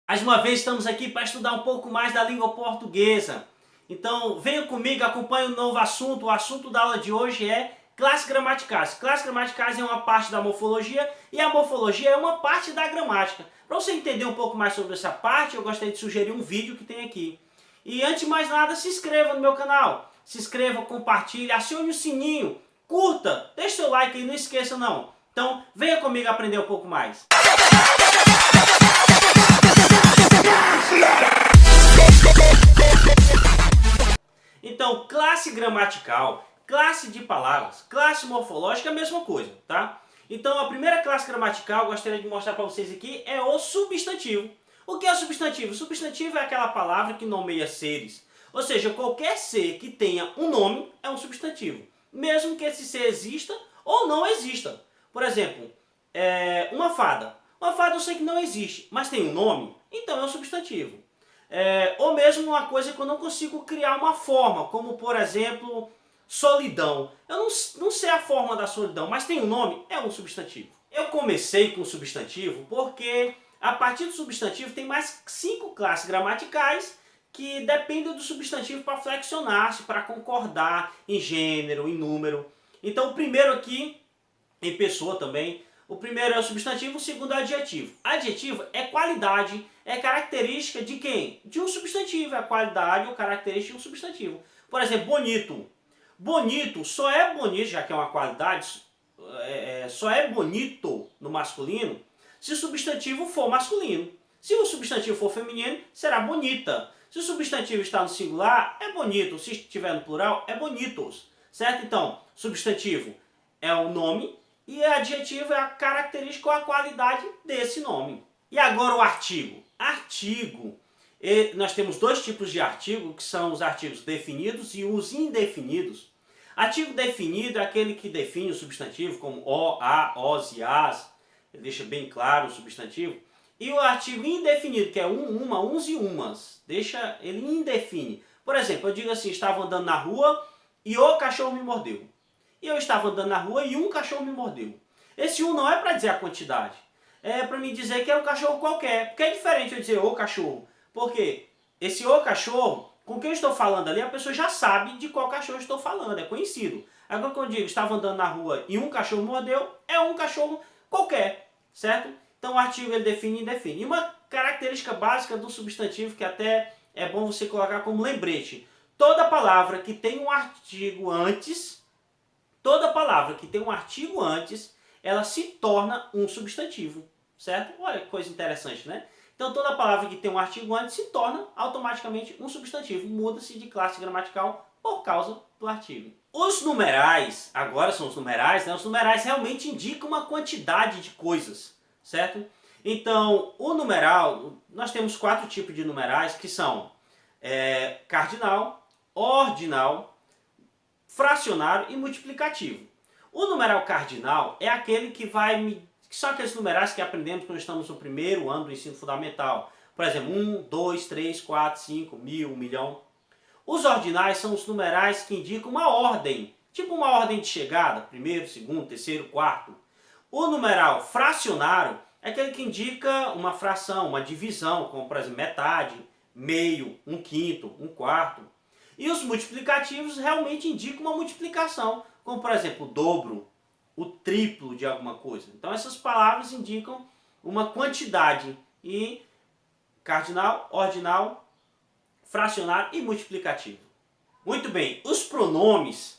Mais uma vez estamos aqui para estudar um pouco mais da língua portuguesa. Então venha comigo, acompanhe um novo assunto. O assunto da aula de hoje é classes gramaticais. Classes gramaticais é uma parte da morfologia e a morfologia é uma parte da gramática. Para você entender um pouco mais sobre essa parte, eu gostaria de sugerir um vídeo que tem aqui. E antes de mais nada, se inscreva no meu canal. Se inscreva, compartilhe, acione o sininho, curta, deixe seu like aí, não esqueça não. Então venha comigo aprender um pouco mais. Então, classe gramatical, classe de palavras, classe morfológica é a mesma coisa, tá? Então, a primeira classe gramatical, gostaria de mostrar para vocês aqui, é o substantivo. O que é o substantivo? O substantivo é aquela palavra que nomeia seres. Ou seja, qualquer ser que tenha um nome é um substantivo. Mesmo que esse ser exista ou não exista. Por exemplo, uma fada. Uma fada eu sei que não existe, mas tem um nome, então é um substantivo. Ou mesmo uma coisa que eu não consigo criar uma forma, como por exemplo, solidão. Eu não sei a forma da solidão, mas tem um nome, é um substantivo. Eu comecei com substantivo porque a partir do substantivo tem mais 5 classes gramaticais que dependem do substantivo para flexionar-se, para concordar em gênero, em número. Então o primeiro aqui, em pessoa também, o primeiro é o substantivo, o segundo é o adjetivo. Adjetivo é qualidade, é característica de quem? De um substantivo, é a qualidade ou característica de um substantivo. Por exemplo, bonito. Bonito só é bonito, já que é uma qualidade, só é bonito no masculino se o substantivo for masculino. Se o substantivo for feminino, será bonita. Se o substantivo está no singular, é bonito. Se estiver no plural, é bonitos. Certo? Então, substantivo é o nome e adjetivo é a característica ou a qualidade desse nome. E agora o artigo. Artigo, nós temos dois tipos de artigo, que são os artigos definidos e os indefinidos. Artigo definido é aquele que define o substantivo, como o, a, os e as, ele deixa bem claro o substantivo. E o artigo indefinido, que é uma, uns e umas, ele indefine. Por exemplo, eu digo assim, estava andando na rua e o cachorro me mordeu. E eu estava andando na rua e um cachorro me mordeu. Esse um não é para dizer a quantidade. É para me dizer que é um cachorro qualquer. Porque é diferente eu dizer o cachorro. Porque esse o cachorro, com quem eu estou falando ali, a pessoa já sabe de qual cachorro eu estou falando. É conhecido. Agora quando eu digo estava andando na rua e um cachorro mordeu, é um cachorro qualquer. Certo? Então o artigo ele define e indefine. E uma característica básica do substantivo que até é bom você colocar como lembrete. Toda palavra que tem um artigo antes... Toda palavra que tem um artigo antes, ela se torna um substantivo, certo? Olha que coisa interessante, né? Então toda palavra que tem um artigo antes se torna automaticamente um substantivo. Muda-se de classe gramatical por causa do artigo. Os numerais, agora são os numerais, né? Os numerais realmente indicam uma quantidade de coisas, certo? Então o numeral, nós temos 4 tipos de numerais que são cardinal, ordinal, fracionário e multiplicativo. O numeral cardinal é aquele que são aqueles numerais que aprendemos quando estamos no primeiro ano do ensino fundamental. Por exemplo, 1, 2, 3, 4, 5, 1000, 1 milhão. Os ordinais são os numerais que indicam uma ordem, tipo uma ordem de chegada, primeiro, segundo, terceiro, quarto. O numeral fracionário é aquele que indica uma fração, uma divisão, como por exemplo metade, meio, um quinto, um quarto. E os multiplicativos realmente indicam uma multiplicação, como por exemplo o dobro, o triplo de alguma coisa. Então essas palavras indicam uma quantidade e cardinal, ordinal, fracionário e multiplicativo. Muito bem, os pronomes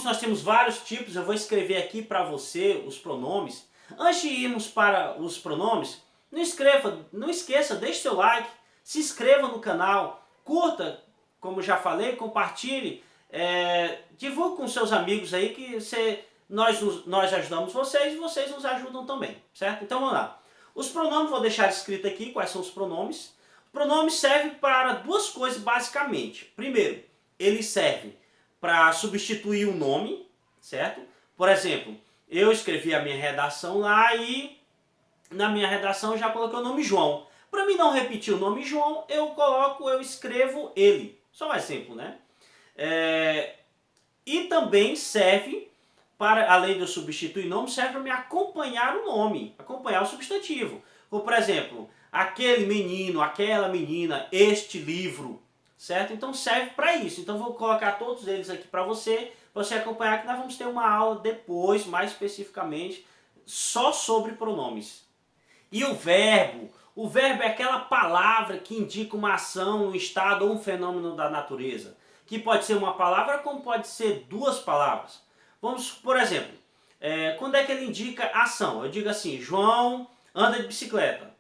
nós temos vários tipos, eu vou escrever aqui para você os pronomes. Antes de irmos para os pronomes, não esqueça, deixe seu like, se inscreva no canal, curta, como já falei, compartilhe, divulgue com seus amigos aí que nós ajudamos vocês e vocês nos ajudam também, certo? Então vamos lá. Os pronomes, vou deixar escrito aqui quais são os pronomes. Os pronomes servem para duas coisas basicamente. Primeiro, eles servem para substituir o nome, certo? Por exemplo, eu escrevi a minha redação lá e na minha redação eu já coloquei o nome João. Para mim não repetir o nome João, eu escrevo ele. Só um exemplo, né? E também serve para, além de eu substituir nome, serve para me acompanhar o nome, acompanhar o substantivo. Como, por exemplo, aquele menino, aquela menina, este livro, certo? Então serve para isso. Então vou colocar todos eles aqui para você acompanhar, que nós vamos ter uma aula depois, mais especificamente, só sobre pronomes. E o verbo é aquela palavra que indica uma ação, um estado ou um fenômeno da natureza. Que pode ser uma palavra como pode ser duas palavras. Vamos, por exemplo, quando é que ele indica ação? Eu digo assim, João anda de bicicleta.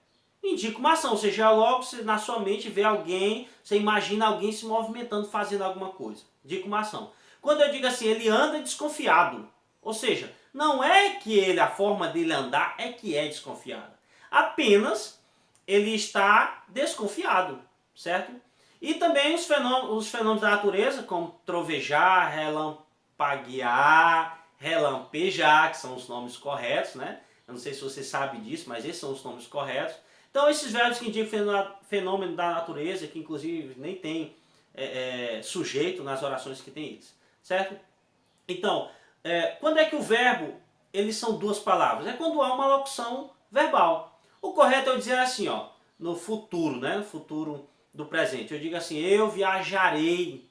Indica uma ação, ou seja, logo você, na sua mente vê alguém, você imagina alguém se movimentando, fazendo alguma coisa. Indica uma ação. Quando eu digo assim, ele anda desconfiado. Ou seja, não é que a forma dele andar é que é desconfiada. Apenas ele está desconfiado, certo? E também os fenômenos da natureza, como trovejar, relampaguear, relampejar, que são os nomes corretos, né? Eu não sei se você sabe disso, mas esses são os nomes corretos. Então esses verbos que indicam fenômeno da natureza, que inclusive nem tem sujeito nas orações que tem eles, certo? Então, quando é que o verbo, eles são duas palavras? É quando há uma locução verbal. O correto é eu dizer assim, ó, no futuro, né? No futuro do presente. Eu digo assim, eu viajarei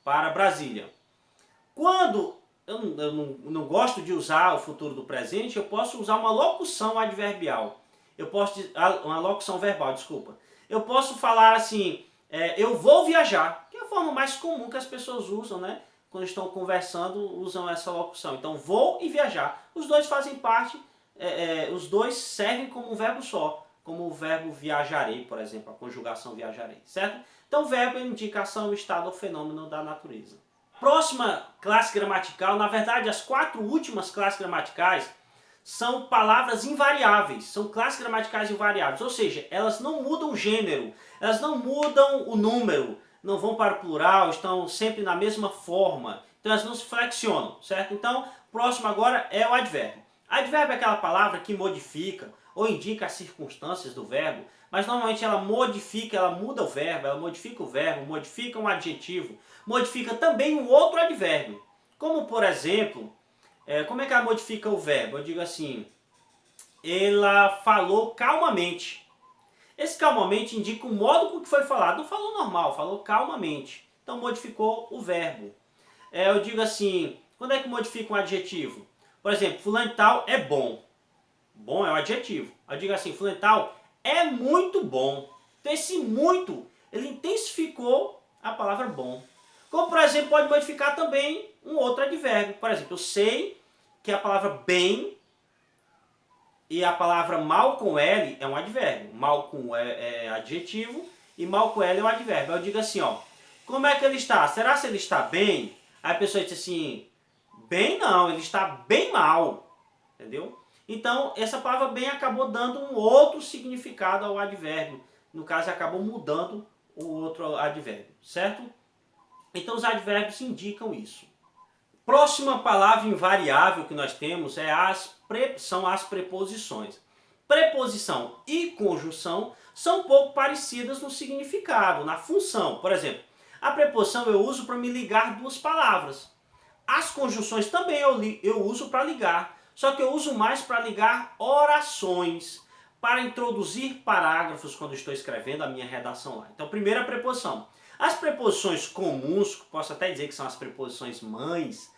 para Brasília. Quando eu não gosto de usar o futuro do presente, eu posso usar uma locução adverbial. Uma locução verbal, desculpa. Eu posso falar assim, eu vou viajar, que é a forma mais comum que as pessoas usam, né? Quando estão conversando, usam essa locução. Então, vou e viajar. Os dois fazem parte, os dois servem como um verbo só. Como o verbo viajarei, por exemplo, a conjugação viajarei, certo? Então, o verbo é indicação, estado ou fenômeno da natureza. Próxima classe gramatical, na verdade, as 4 últimas classes gramaticais são palavras invariáveis, são classes gramaticais invariáveis, ou seja, elas não mudam o gênero, elas não mudam o número, não vão para o plural, estão sempre na mesma forma, então elas não se flexionam, certo? Então, próximo agora é o advérbio. Advérbio é aquela palavra que modifica ou indica as circunstâncias do verbo, mas normalmente ela modifica, ela muda o verbo, ela modifica o verbo, modifica um adjetivo, modifica também um outro advérbio. Como, por exemplo, como é que ela modifica o verbo? Eu digo assim, ela falou calmamente. Esse calmamente indica o modo com que foi falado. Não falou normal, falou calmamente. Então modificou o verbo. Eu digo assim, quando é que modifica um adjetivo? Por exemplo, fulano tal é bom. Bom é um adjetivo. Eu digo assim, fulano tal é muito bom. Então esse muito, ele intensificou a palavra bom. Como, por exemplo, pode modificar também um outro advérbio. Por exemplo, eu sei que a palavra bem e a palavra mal com L é um advérbio. Mal com é adjetivo e mal com L é um advérbio. Eu digo assim, ó, como é que ele está? Será que ele está bem? Aí a pessoa diz assim, bem não, ele está bem mal. Entendeu? Então, essa palavra bem acabou dando um outro significado ao advérbio. No caso, acabou mudando o outro advérbio, certo? Então, os advérbios indicam isso. Próxima palavra invariável que nós temos são as preposições. Preposição e conjunção são um pouco parecidas no significado, na função. Por exemplo, a preposição eu uso para me ligar duas palavras. As conjunções também eu uso para ligar, só que eu uso mais para ligar orações, para introduzir parágrafos quando estou escrevendo a minha redação lá. Então, primeiro a preposição. As preposições comuns, posso até dizer que são as preposições mães,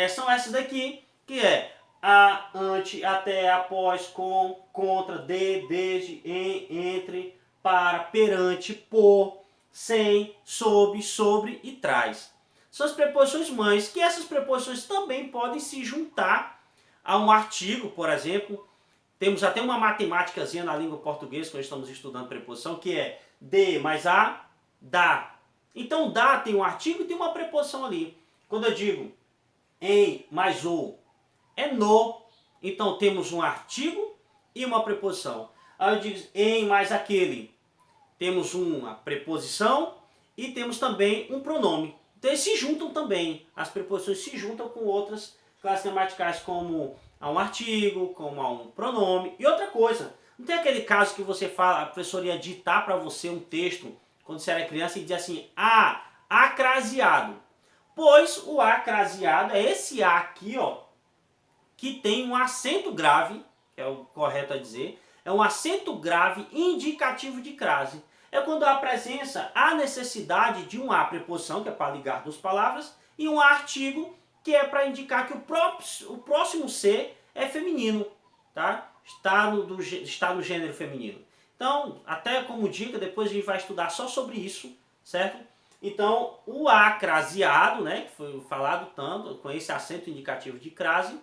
são essas daqui, que é a, ante, até, após, com, contra, de, desde, em, entre, para, perante, por, sem, sob, sobre e traz. São as preposições mães, que essas preposições também podem se juntar a um artigo, por exemplo. Temos até uma matemáticazinha na língua portuguesa, quando estamos estudando preposição, que é de mais a, da. Então, da tem um artigo e tem uma preposição ali. Quando eu digo em mais o, é no. Então, temos um artigo e uma preposição. Aí eu digo em mais aquele. Temos uma preposição e temos também um pronome. Então, eles se juntam também. As preposições se juntam com outras classes gramaticais, como a um artigo, como a um pronome. E outra coisa, não tem aquele caso que você fala, a professora ia ditar para você um texto, quando você era criança, e dizia assim, acraseado. Pois o acraseado é esse A aqui, ó, que tem um acento grave, que é o correto a dizer, É um acento grave indicativo de crase. É quando há presença, há necessidade de um A preposição, que é para ligar duas palavras, e um artigo, que é para indicar que o próximo ser é feminino, tá? Está no gênero feminino. Então, até como dica, depois a gente vai estudar só sobre isso, certo? Então, o A craseado, né, que foi falado tanto, com esse acento indicativo de crase,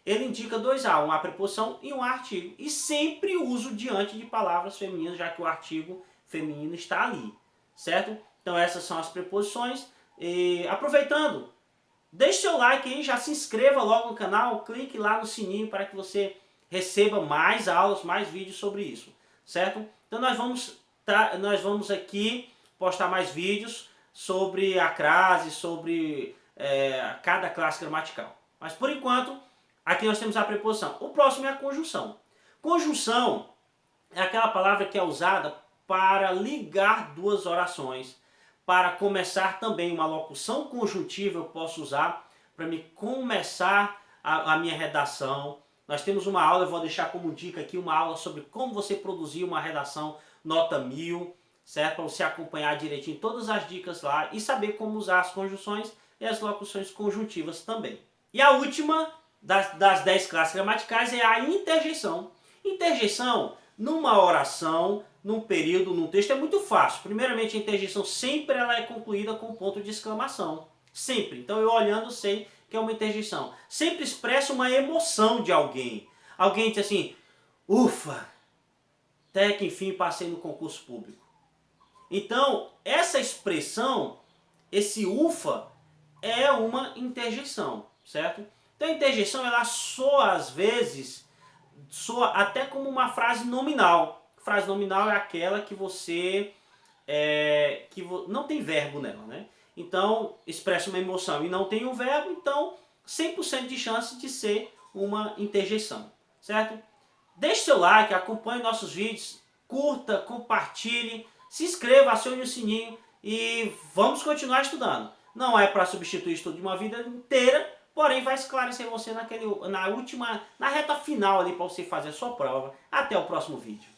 ele indica dois A, um A preposição e um artigo. E sempre uso diante de palavras femininas, já que o artigo feminino está ali, certo? Então essas são as preposições. E, aproveitando, deixe seu like aí, já se inscreva logo no canal, clique lá no sininho para que você receba mais aulas, mais vídeos sobre isso, certo? Então nós vamos aqui postar mais vídeos sobre a crase, sobre cada classe gramatical. Mas por enquanto, aqui nós temos a preposição. O próximo é a conjunção. Conjunção é aquela palavra que é usada para ligar duas orações. Para começar também uma locução conjuntiva, eu posso usar para me começar a minha redação. Nós temos uma aula, eu vou deixar como dica aqui, uma aula sobre como você produzir uma redação nota 1000, certo? Para você acompanhar direitinho todas as dicas lá e saber como usar as conjunções e as locuções conjuntivas também. E a última das 10 classes gramaticais é a interjeição. Interjeição, numa oração, num período, num texto, é muito fácil. Primeiramente, a interjeição sempre ela é concluída com ponto de exclamação. Sempre. Então, eu olhando sei que é uma interjeição. Sempre expressa uma emoção de alguém. Alguém diz assim, ufa, até que enfim passei no concurso público. Então, essa expressão, esse ufa, é uma interjeição, certo? Então, a interjeição, ela soa às vezes, soa até como uma frase nominal. Frase nominal é aquela que você não tem verbo nela, né? Então, expressa uma emoção e não tem um verbo, então 100% de chance de ser uma interjeição, certo? Deixe seu like, acompanhe nossos vídeos, curta, compartilhe, se inscreva, acione o sininho e vamos continuar estudando. Não é para substituir o estudo de uma vida inteira, porém vai esclarecer você na reta final ali para você fazer a sua prova. Até o próximo vídeo.